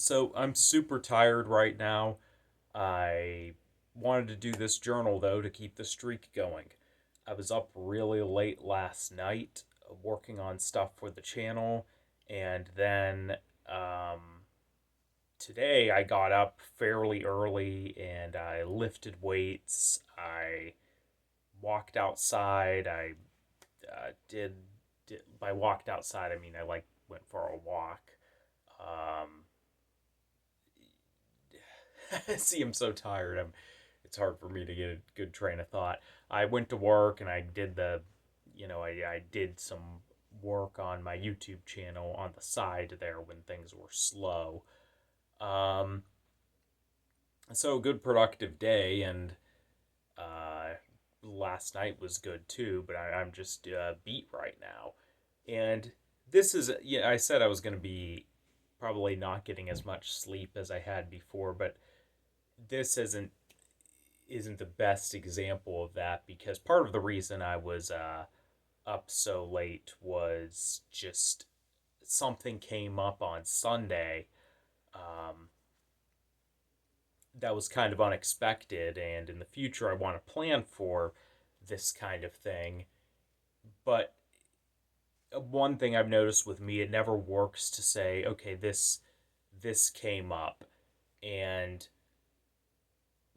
So I'm super tired right now. I wanted to do this journal though to keep the streak going. I was up really late last night working on stuff for the channel, and then um, today I got up fairly early and I lifted weights. I walked outside. I did by walked outside I mean I like went for a walk. Um, See, I'm so tired. It's hard for me to get a good train of thought. I went to work and I did I did some work on my YouTube channel on the side there when things were slow. Um, so good productive day, and uh, last night was good too. But I'm just beat right now, and this is yeah. I said I was going to be probably not getting as much sleep as I had before, but this isn't the best example of that because part of the reason I was up so late was just something came up on Sunday um, that was kind of unexpected, and in the future I want to plan for this kind of thing. But one thing I've noticed with me, it never works to say, okay, this came up, and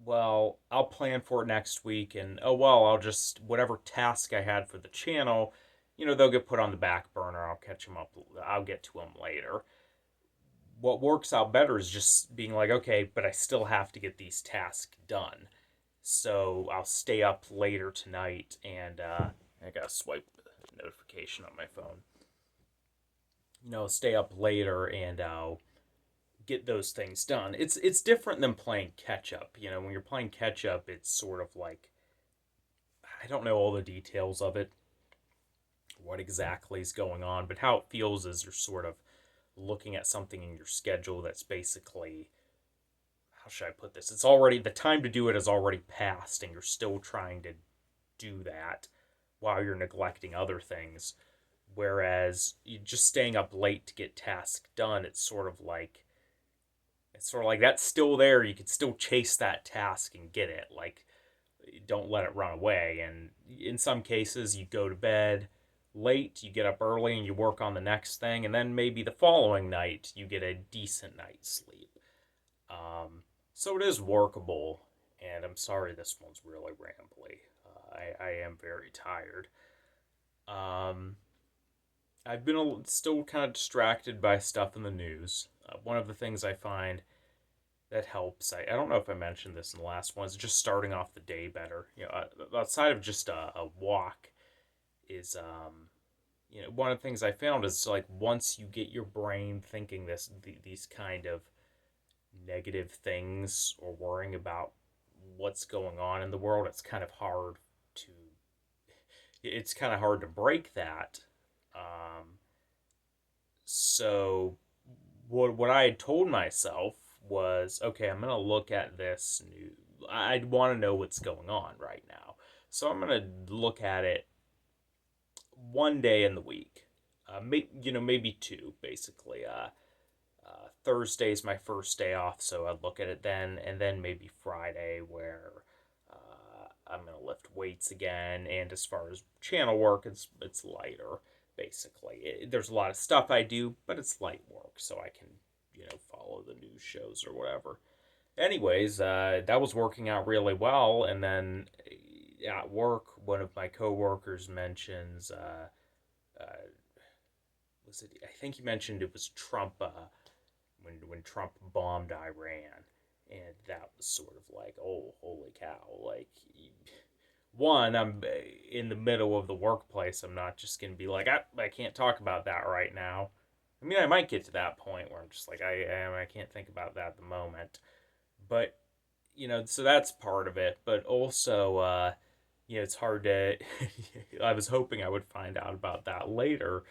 well, I'll plan for it next week, and oh well, I'll just whatever task I had for the channel, they'll get put on the back burner. I'll catch them up. I'll get to them later. What works out better is just being like, okay, but I still have to get these tasks done. So I'll stay up later tonight, and I gotta swipe the notification on my phone. Stay up later, and I'll get those things done. It's different than playing catch up. When you're playing catch up, it's sort of like I don't know all the details of it, what exactly is going on, but how it feels is you're sort of looking at something in your schedule that's basically how should I put this? It's already the time to do it has already passed, and you're still trying to do that while you're neglecting other things. Whereas you just staying up late to get tasks done, it's sort of like that's still there. You can still chase that task and get it. Like, don't let it run away. And in some cases, you go to bed late, you get up early, and you work on the next thing. And then maybe the following night, you get a decent night's sleep. So it is workable. And I'm sorry this one's really rambly. I am very tired. Um, I've been still kind of distracted by stuff in the news. One of the things I find that helps. I don't know if I mentioned this in the last one. Is just starting off the day better. Outside of just a walk, is one of the things I found is like once you get your brain thinking these kind of negative things or worrying about what's going on in the world, to it's kind of hard to break that. Um, so what I had told myself was, okay, I'm gonna look at this new. I want to know what's going on right now, so I'm gonna look at it one day in the week. Maybe two, basically. Thursday's my first day off, so I'd look at it then, and then maybe Friday where I'm gonna lift weights again. And as far as channel work, it's lighter. Basically, there's a lot of stuff I do, but it's light work, so I can follow the news shows or whatever. Anyways, that was working out really well, and then at work, one of my coworkers mentions uh, was it? I think he mentioned it was Trump when Trump bombed Iran, and that was sort of like, oh, holy cow! Like, one, I'm in the middle of the workplace. I'm not just gonna be like, I can't talk about that right now. I mean, I might get to that point where I'm just like, I can't think about that at the moment. But so that's part of it. But also, it's hard to. I was hoping I would find out about that later,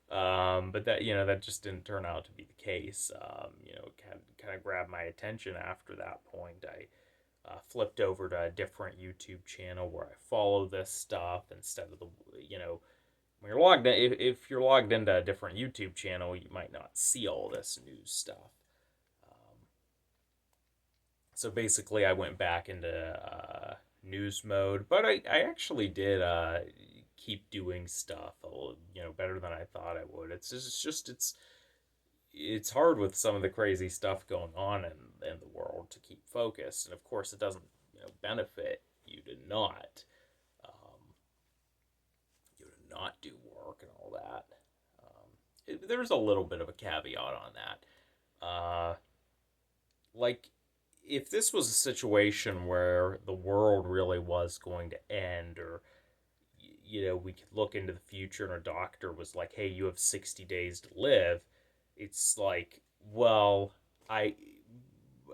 but that just didn't turn out to be the case. Kind of grabbed my attention after that point. I flipped over to a different YouTube channel where I follow this stuff instead of when you're logged in, if you're logged into a different YouTube channel, you might not see all this news stuff. So basically, I went back into news mode, but I actually did keep doing stuff, better than I thought I would. It's hard with some of the crazy stuff going on in the world to keep focused, and of course, it doesn't benefit you to um, not do work and all that. There's a little bit of a caveat on that. Like, if this was a situation where the world really was going to end, or we could look into the future and a doctor was like, "Hey, you have 60 days to live," it's like, well, I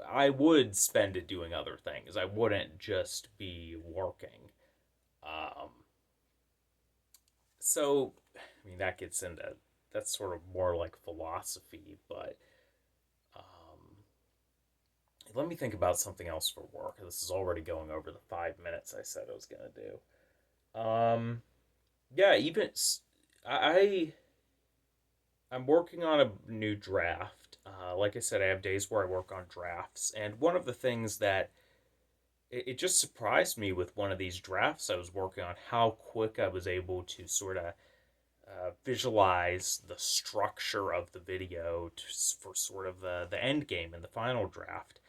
I would spend it doing other things. I wouldn't just be working. Um, so, I mean, that gets into that's sort of more like philosophy, but um, let me think about something else for work. This is already going over the 5 minutes I said I was gonna do. Yeah, even I I'm working on a new draft. Like I said, I have days where I work on drafts, and one of the things that it just surprised me with one of these drafts I was working on how quick I was able to sort of visualize the structure of the video for sort of the end game and the final draft.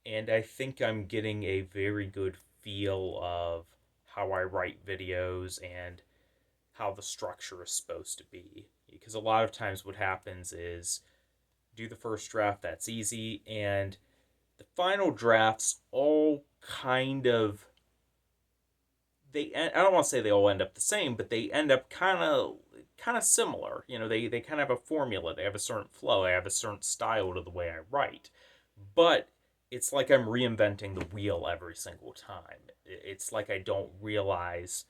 And I think I'm getting a very good feel of how I write videos and how the structure is supposed to be. Because a lot of times what happens is do the first draft, that's easy, and the final drafts all kind of I don't want to say they all end up the same, but they end up kind of similar. They kind of have a formula. They have a certain flow. They have a certain style to the way I write. But it's like I'm reinventing the wheel every single time. It's like I don't realize,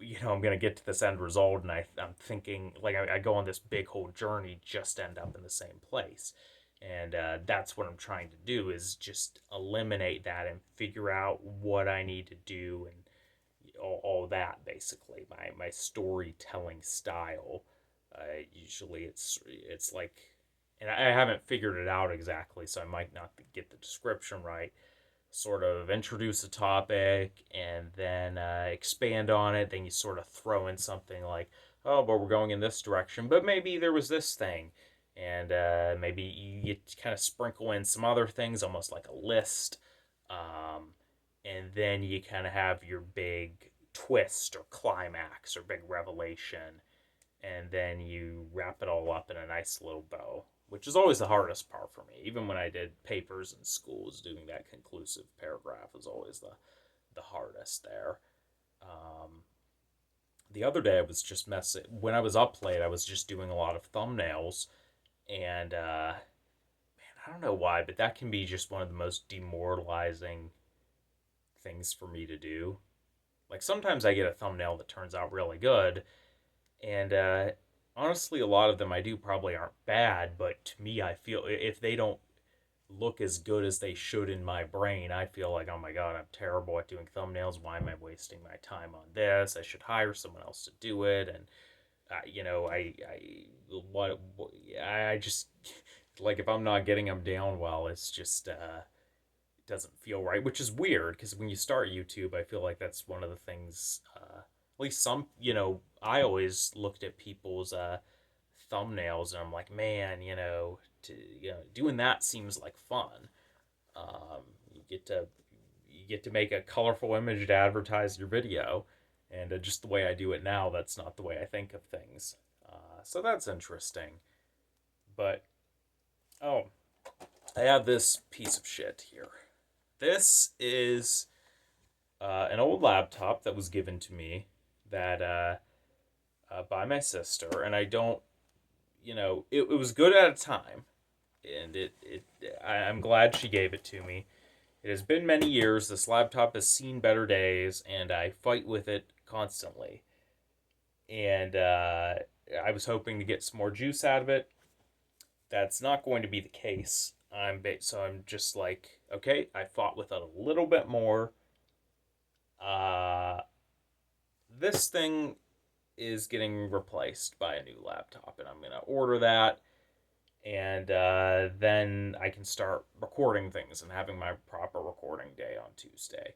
I'm going to get to this end result, and I'm thinking, like, I go on this big whole journey just to end up in the same place. And that's what I'm trying to do is just eliminate that and figure out what I need to do and all that basically my storytelling style. Usually it's like, and I haven't figured it out exactly, so I might not get the description right. Sort of introduce a topic and then expand on it. Then you sort of throw in something like, oh, but we're going in this direction, but maybe there was this thing, and maybe you kind of sprinkle in some other things, almost like a list. Um, and then you kind of have your big twist or climax or big revelation, and then you wrap it all up in a nice little bow, which is always the hardest part for me. Even when I did papers in schools, doing that conclusive paragraph was always the hardest there. Um, the other day I was just messing when I was up late. I was just doing a lot of thumbnails, and man, I don't know why, but that can be just one of the most demoralizing things for me to do. Like sometimes I get a thumbnail that turns out really good, and honestly, a lot of them I do probably aren't bad, but to me, I feel if they don't look as good as they should in my brain, I feel like, oh my god, I'm terrible at doing thumbnails. Why am I wasting my time on this? I should hire someone else to do it. And what I just like if I'm not getting them down well, it's just it doesn't feel right, which is weird because when you start YouTube, I feel like that's one of the things. At least I always looked at people's thumbnails and I'm like, man, doing that seems like fun. Um, you get to make a colorful image to advertise your video, and just the way I do it now, that's not the way I think of things. So that's interesting. But oh, I have this piece of shit here. This is an old laptop that was given to me that by my sister, and I don't, it was good at a time, and I'm glad she gave it to me. It has been many years. This laptop has seen better days, and I fight with it constantly. And I was hoping to get some more juice out of it. That's not going to be the case. So I'm just like, okay, I fought with it a little bit more. Uh, this thing is getting replaced by a new laptop, and I'm gonna order that, and then I can start recording things and having my proper recording day on Tuesday.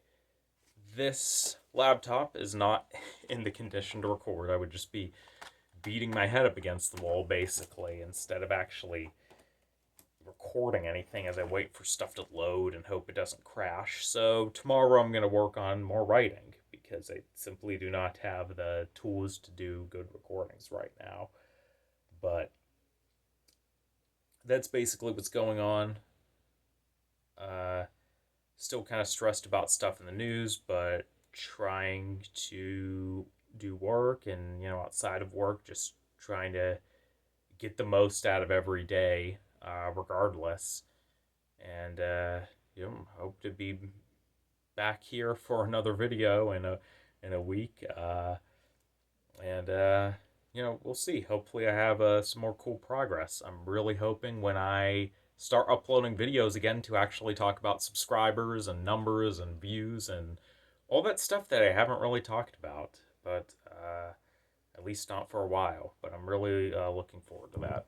This laptop is not in the condition to record. I would just be beating my head up against the wall, basically, instead of actually recording anything as I wait for stuff to load and hope it doesn't crash. So tomorrow I'm going to work on more writing because I simply do not have the tools to do good recordings right now. But that's basically what's going on. Still kind of stressed about stuff in the news, but trying to do work and, outside of work, just trying to get the most out of every day, regardless. And, hope to be back here for another video in a week. And we'll see. Hopefully, I have some more cool progress. I'm really hoping when I start uploading videos again to actually talk about subscribers and numbers and views and all that stuff that I haven't really talked about, but at least not for a while. But I'm really looking forward to that.